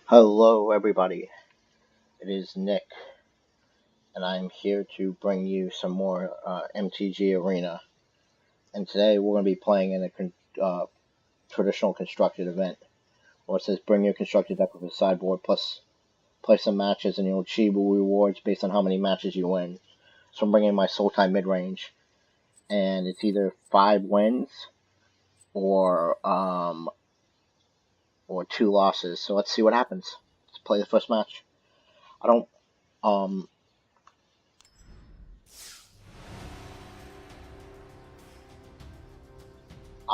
Hello everybody, it is Nick, and I'm here to bring you some more MTG Arena. And today we're going to be playing in a traditional constructed event, where it says bring your constructed deck with a sideboard, plus play some matches and you'll achieve rewards based on how many matches you win. So I'm bringing my Sultai Midrange, and it's either 5 wins or 2 losses. So let's see what happens. Let's play the first match. I'm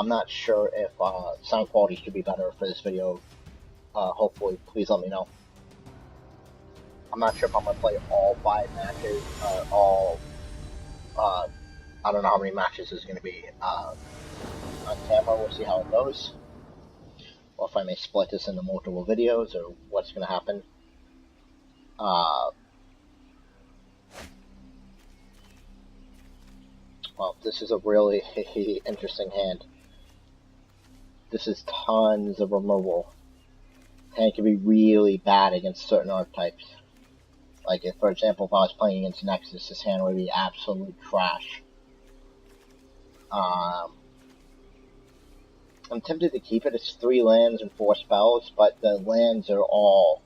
not sure if sound quality should be better for this video. Hopefully, please let me know. I'm not sure if I'm going to play all 5 matches, I don't know how many matches is going to be on camera. We'll see how it goes. Or if I may split this into multiple videos, or what's going to happen. Well, this is a really interesting hand. This is tons of removal. And it can be really bad against certain archetypes. Like, if, for example, if I was playing against Nexus, this hand would be absolute trash. I'm tempted to keep it. It's 3 lands and 4 spells, but the lands are all...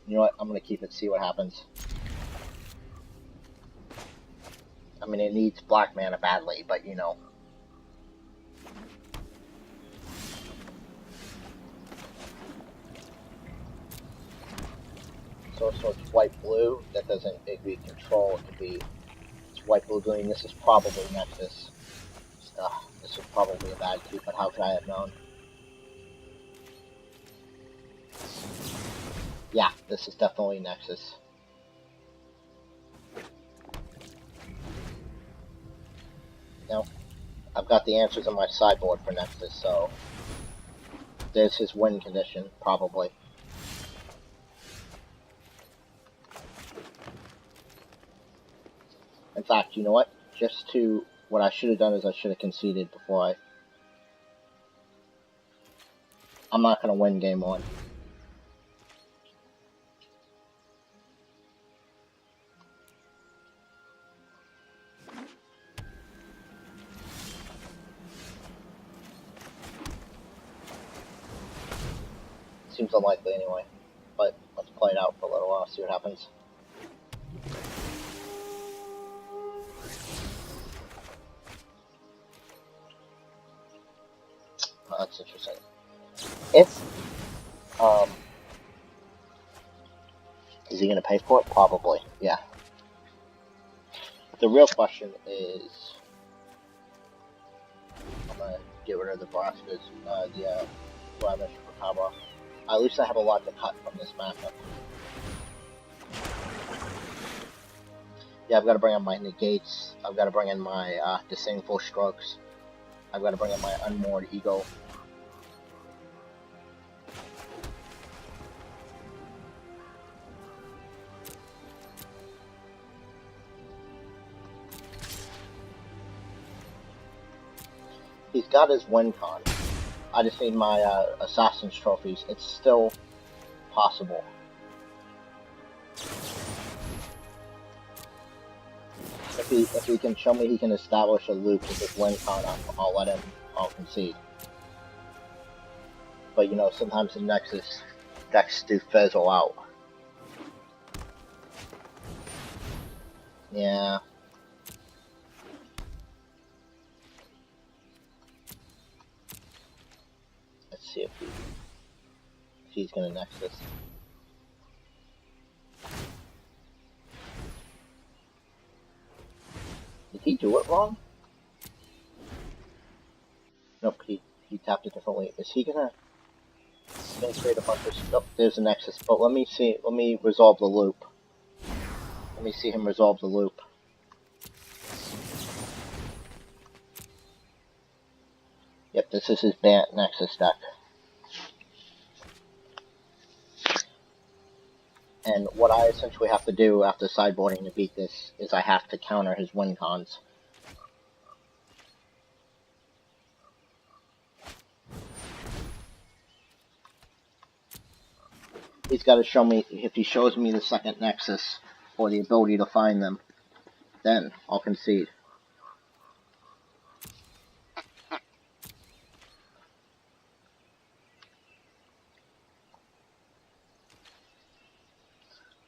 You know what? I'm going to keep it, see what happens. I mean, it needs black mana badly, but you know. So it's white-blue. That doesn't be control. It could be... It's white-blue green. This is probably Nexus. This was probably a bad keep, but how could I have known? Yeah, this is definitely Nexus. Now, I've got the answers on my sideboard for Nexus, so there's his win condition, probably. In fact, you know what? What I should have done is I should have conceded before I'm not going to win game 1. Seems unlikely anyway, but let's play it out for a little while, see what happens. Oh, that's interesting. Is he going to pay for it? Probably, yeah. The real question is, I'm going to get rid of the Braskas, Blemish for Cabra. At least I have a lot to cut from this matchup. Yeah, I've got to bring in my negates. I've got to bring in my disdainful strokes. I've got to bring in my unmoored ego. He's got his win con. I just need my Assassin's trophies. It's still possible. If he can show me he can establish a loop with his win con, I'll concede. But you know, sometimes the Nexus decks do fizzle out. Yeah. Let's see if he's gonna Nexus. Did he do it wrong? Nope, he tapped it differently. Is he gonna create a bunch of stuff? Nope, there's a Nexus. But let me resolve the loop. Let me see him resolve the loop. Yep, this is his Bant Nexus deck. And what I essentially have to do after sideboarding to beat this is I have to counter his win cons. he's got to show me, if he shows me the second Nexus, or the ability to find them, then I'll concede.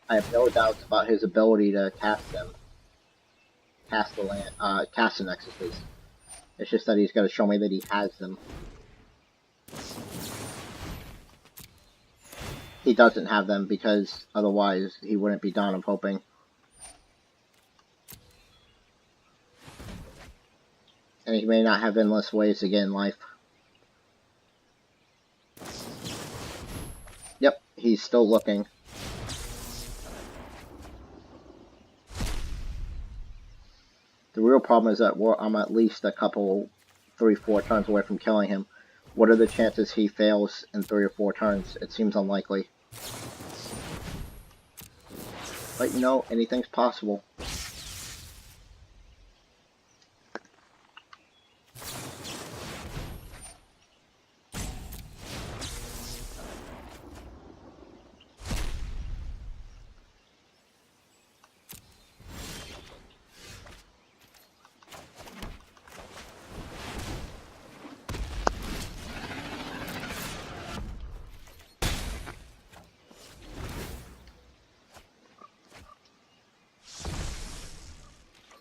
I have no doubts about his ability to cast them. Cast the Nexuses. It's just that he's got to show me that he has them. He doesn't have them because otherwise he wouldn't be Dawn of Hoping. And he may not have endless ways to get in life. Yep, he's still looking. The real problem is that I'm at least a couple, 3-4 turns away from killing him. What are the chances he fails in 3 or 4 turns? It seems unlikely. But you know, anything's possible.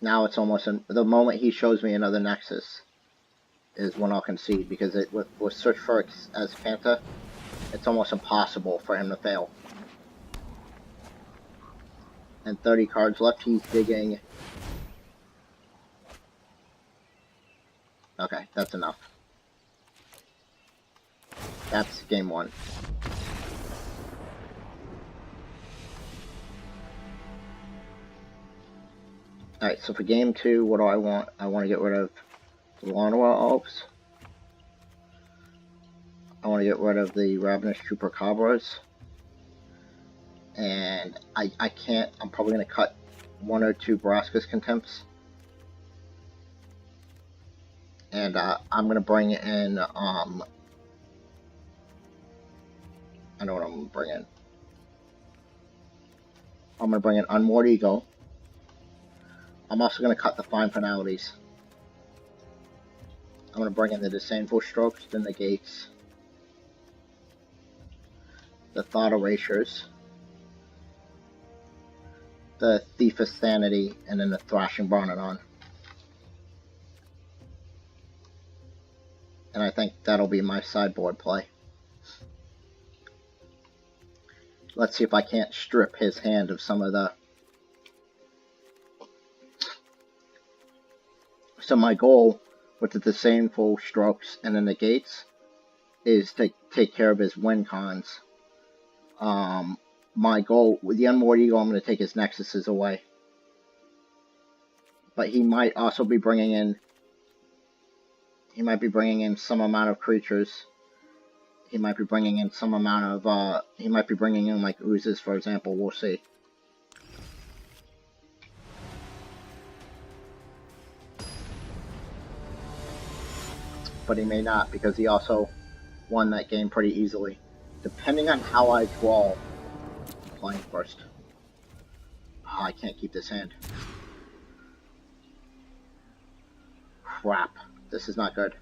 Now it's almost the moment he shows me another Nexus is when I'll concede, because with Search for as Fanta, it's almost impossible for him to fail. And 30 cards left, he's digging. Okay, that's enough. That's game 1. Alright, so for game 2, what do I want? I want to get rid of the Lanawa Elves. I want to get rid of the Ravenous Chupacabras. And I can't, I'm probably going to cut 1 or 2 Braskus Contempts. And I'm going to bring in, I know what I'm going to bring in. I'm going to bring in Unmoored Ego. I'm also going to cut the Fine Finalities. I'm going to bring in the Disdainful Strokes, the Negates, the Thought Erasures, the Thief of Sanity, and then the Thrashing Barnadon. And I think that'll be my sideboard play. Let's see if I can't strip his hand of some of the... So my goal with the Disdainful Strokes and the Negates is to take care of his win cons. My goal with the Unmoored Ego, I'm going to take his Nexuses away. But he might also be bringing in... He might be bringing in some amount of creatures. He might be bringing in some amount of... he might be bringing in like oozes, for example. We'll see. But he may not, because he also won that game pretty easily. Depending on how I draw, I'm playing first. Oh, I can't keep this hand. Crap. This is not good.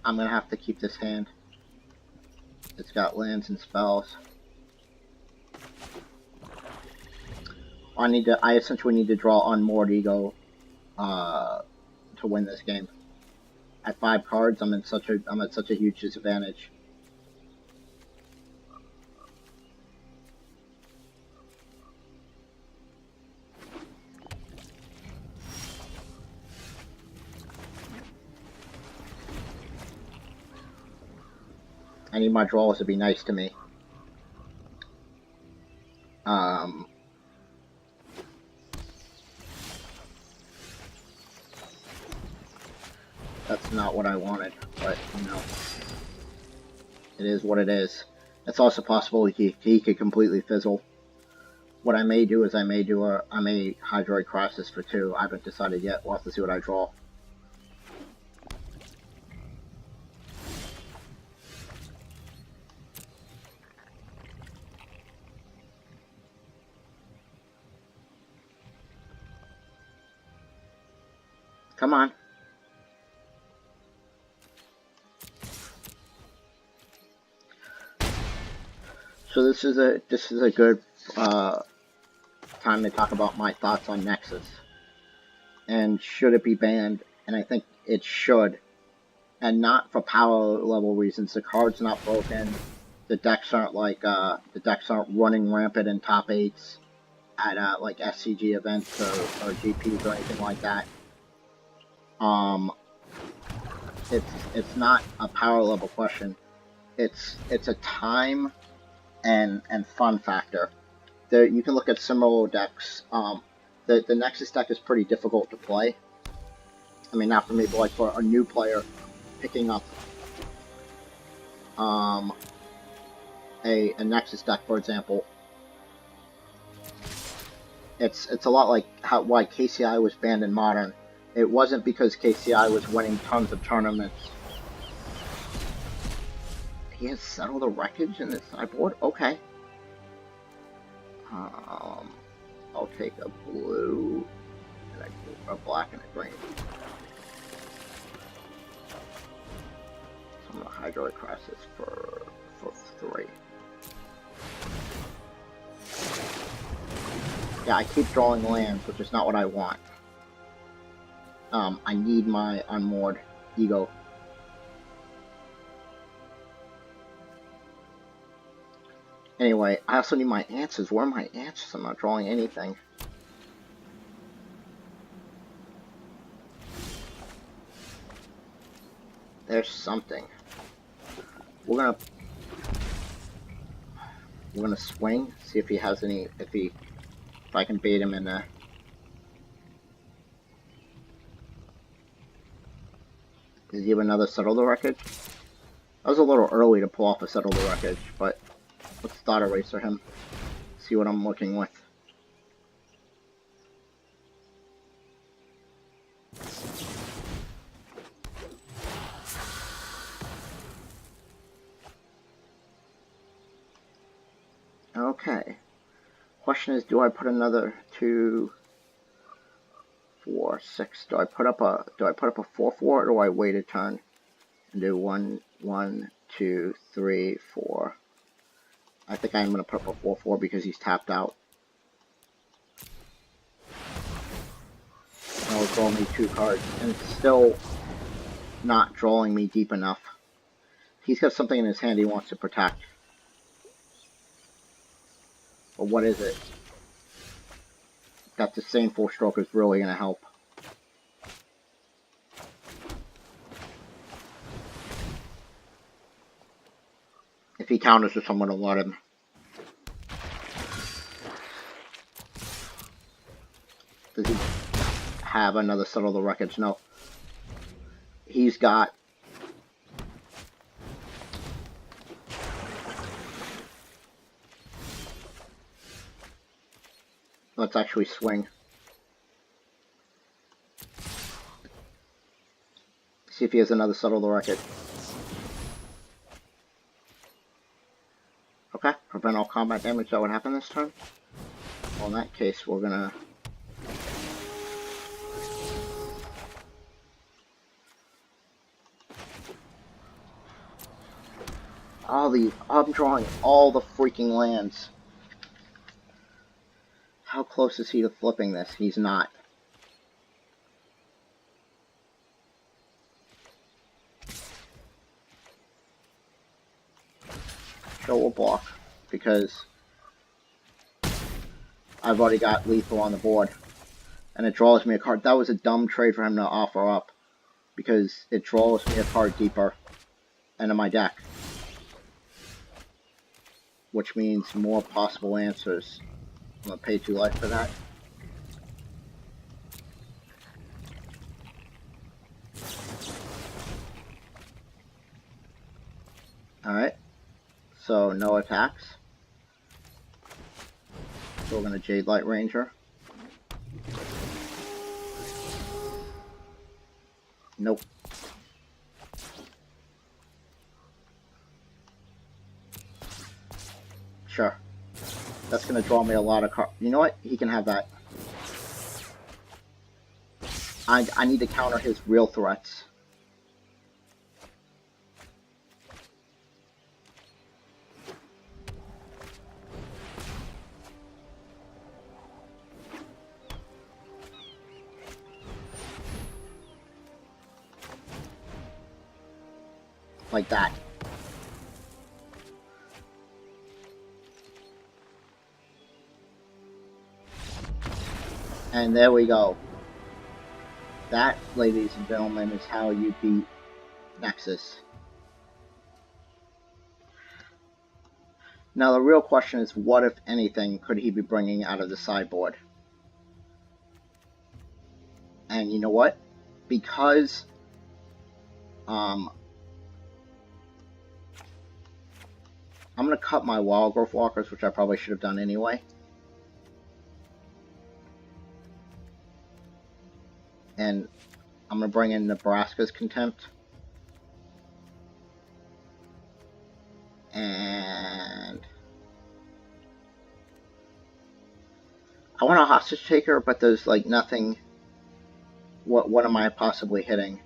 I'm gonna have to keep this hand. It's got lands and spells. I essentially need to draw Unmoored Ego to win this game. At 5 cards, I'm at such a huge disadvantage. I need my draws to be nice to me. That's not what I wanted, but, you know, it is what it is. It's also possible he could completely fizzle. What I may do is I may Hydroid Crisis for 2. I haven't decided yet. We'll have to see what I draw. Come on. So this is a good time to talk about my thoughts on Nexus. And should it be banned? And I think it should. And not for power level reasons. The card's not broken. The decks aren't running rampant in top 8s at like SCG events or GPs or anything like that. It's not a power level question. It's a time and fun factor. You can look at similar decks. The Nexus deck is pretty difficult to play. I mean, not for me, but like for a new player picking up a Nexus deck, for example. It's a lot like why KCI was banned in Modern. It wasn't because KCI was winning tons of tournaments. He has settled the wreckage in his sideboard? Okay. I'll take a blue, and a black and a green. So I'm gonna Hydroid Crisis for 3. Yeah, I keep drawing lands, which is not what I want. I need my unmoored ego. Anyway, I also need my answers. Where are my answers? I'm not drawing anything. There's something. We're gonna swing, see if he has any, if I can bait him in there. Does he have another Settle the Wreckage? That was a little early to pull off a Settle the Wreckage, but let's Thought Eraser him. See what I'm working with. Okay. Question is, do I put another 2, 4, 6? Do I put up a 4/4, or do I wait a turn and do 1, 2, 3, 4? I think I'm gonna put up a 4/4 because he's tapped out. That'll draw me 2 cards, and it's still not drawing me deep enough. He's got something in his hand he wants to protect. But what is it? That Disdainful Stroke is really going to help. If he counters with someone to let him. Does he have another Settle the Wreckage? No. He's got... Let's actually swing. See if he has another Settle the Wreckage. Okay, prevent all combat damage. That would happen this turn. Well, in that case, we're gonna... I'm drawing all the freaking lands. How close is he to flipping this? He's not. So we'll block, because I've already got lethal on the board. And it draws me a card. That was a dumb trade for him to offer up, because it draws me a card deeper into my deck. Which means more possible answers. I'm gonna pay 2 life for that. Alright. So, no attacks. So we're going to Jade Light Ranger. Nope. Sure. That's going to draw me a lot of cards. You know what? He can have that. I need to counter his real threats. Like that. And there we go. That, ladies and gentlemen, is how you beat Nexus. Now the real question is, what, if anything, could he be bringing out of the sideboard? And you know what? Because I'm going to cut my Wild Growth Walkers, which I probably should have done anyway. And I'm going to bring in Nebraska's Contempt. And I want a Hostage Taker, but there's like nothing. What am I possibly hitting?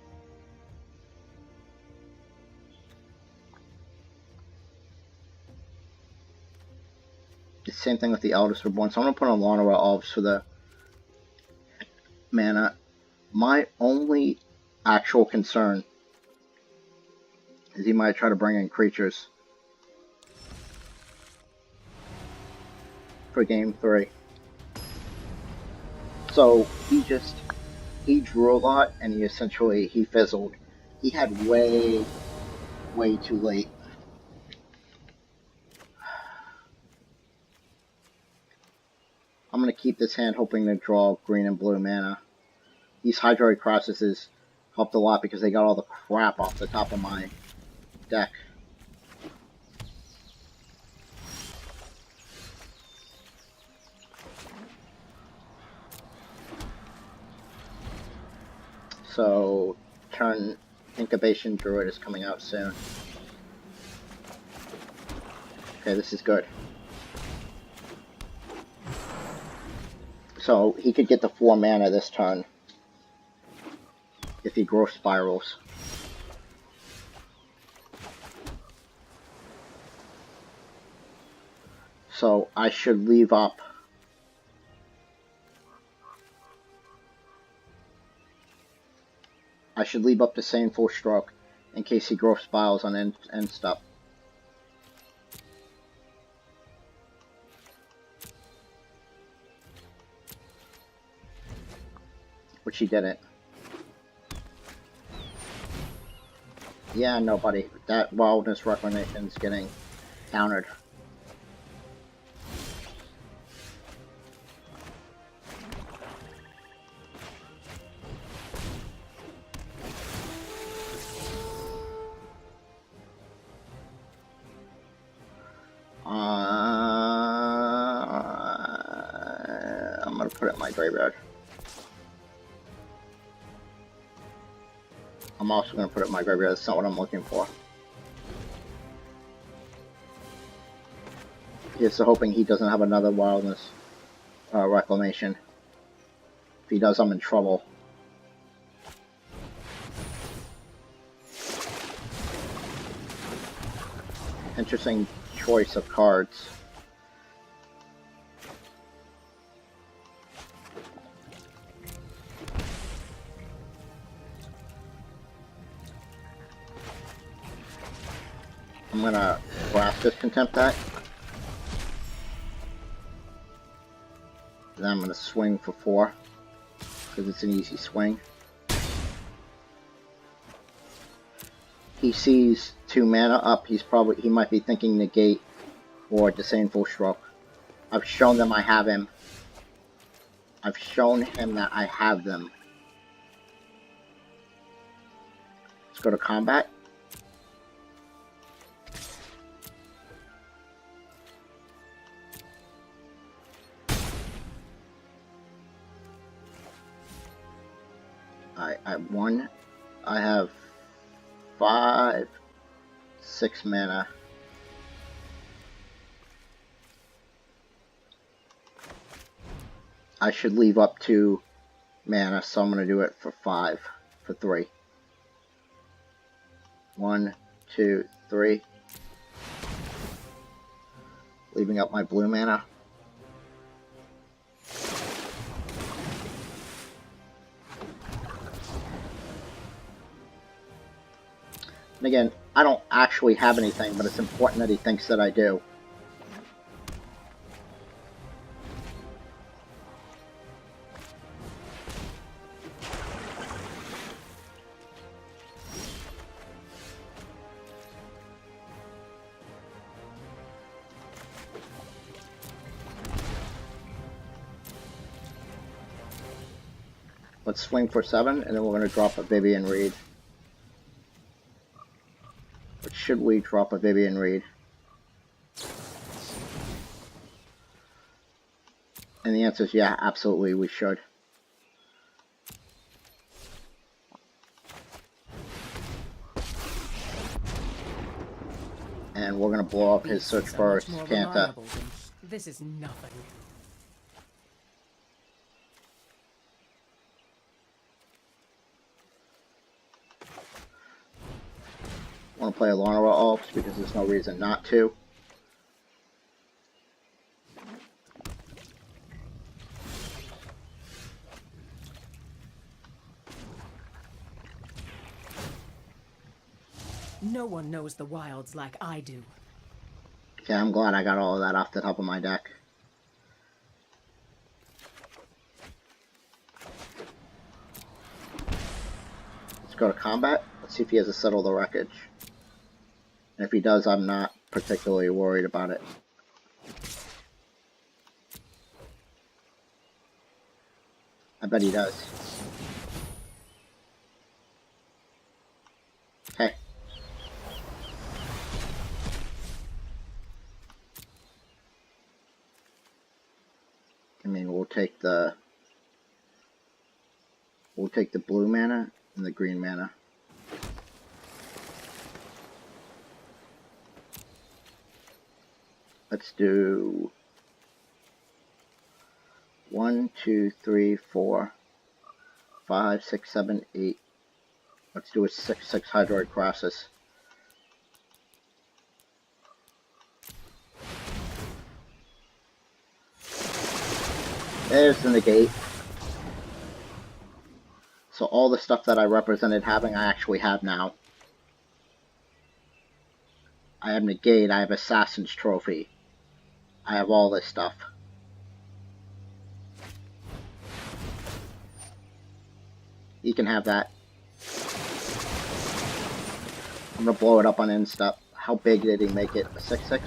The same thing with the Eldest Reborn. So I'm going to put on Llanowar Elves for the mana. My only actual concern is he might try to bring in creatures for game 3. So he drew a lot, and he fizzled. He had way too late. I'm going to keep this hand hoping to draw green and blue mana. These Hydroid Crosses helped a lot because they got all the crap off the top of my deck. So, turn Incubation Druid is coming out soon. Okay, this is good. So, he could get the 4 mana this turn if he Growth Spirals. So, I should leave up the Saneful Stroke in case he Growth Spirals on end step. Which he didn't. Yeah, no, buddy. That Wildness Reclamation is getting countered. I'm gonna put it in my graveyard. I'm also going to put it in my graveyard. That's not what I'm looking for. Just hoping he doesn't have another Wildness Reclamation. If he does, I'm in trouble. Interesting choice of cards. I'm gonna blast this Contempt that. Then I'm gonna swing for 4 because it's an easy swing. He sees 2 mana up. He might be thinking Negate or Disdainful Stroke. I've shown them I have him. I've shown him that I have them. Let's go to combat. I have 5, 6 mana. I should leave up 2 mana, so I'm going to do it for 5, for 3. 1, 2, 3. Leaving up my blue mana. And again, I don't actually have anything, but it's important that he thinks that I do. Let's swing for 7, and then we're going to drop a Vivian Reed. Or should we drop a Vivian Reed? And the answer is yeah, absolutely we should. And we're going to blow up his search for Canta. This is nothing. I want to play a Lorna Alps because there's no reason not to. No one knows the wilds like I do. Okay, I'm glad I got all of that off the top of my deck. Let's go to combat. Let's see if he has a Settle the Wreckage. And if he does, I'm not particularly worried about it. I bet he does. Okay. I mean, we'll take the blue mana and the green mana. Let's do 1, 2, 3, 4, 5, 6, 7, 8. Let's do a 6/6 Hydroid Crassus. There's the negate. So all the stuff that I represented having, I actually have now. I have negate, I have Assassin's Trophy. I have all this stuff. You can have that. I'm gonna blow it up on Instep. How big did he make it? A 6/6?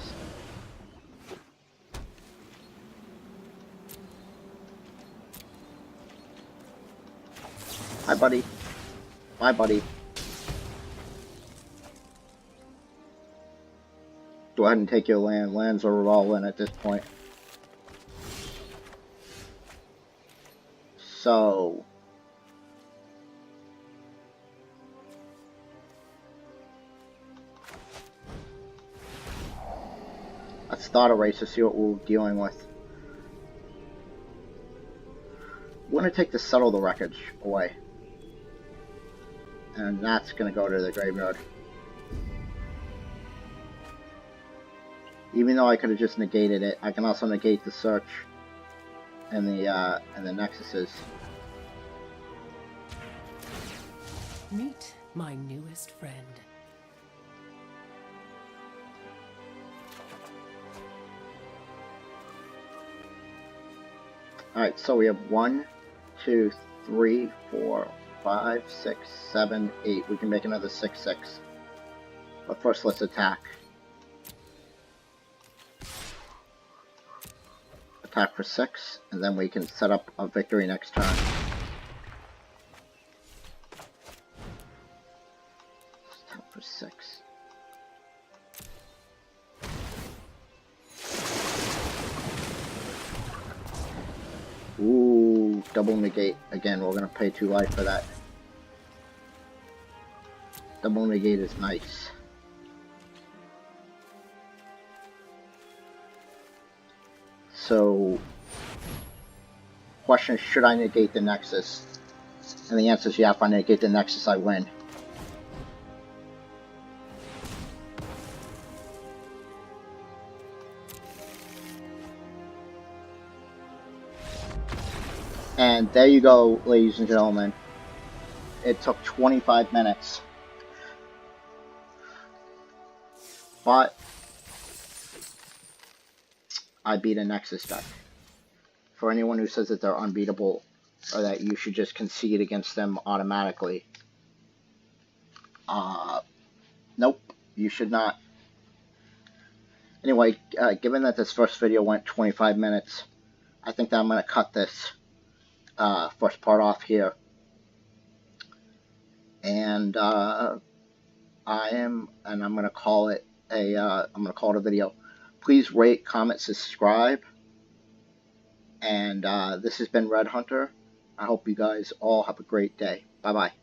Hi, buddy. Bye, buddy. Go ahead and take your land. Lands are all in at this point. So... let's thought erase to see what we're dealing with. We're going to take the Settle the Wreckage away. And that's going to go to the graveyard. Even though I could have just negated it, I can also negate the search and the nexuses. Meet my newest friend. Alright, so we have 1, 2, 3, 4, 5, 6, 7, 8. We can make another 6/6. But first, let's attack. Attack for 6, and then we can set up a victory next turn. Attack for 6. Ooh, double negate. Again, we're going to pay 2 life for that. The Moon Negate is nice. So, question is, should I negate the Nexus? And the answer is yeah, if I negate the Nexus, I win. And there you go, ladies and gentlemen. It took 25 minutes. But I beat a Nexus deck. For anyone who says that they're unbeatable, or that you should just concede against them automatically, nope, you should not. Anyway, given that this first video went 25 minutes, I think that I'm going to cut this first part off here. And I'm going to call it a video. Please rate, comment, subscribe. And this has been Red Hunter. I hope you guys all have a great day. Bye-bye.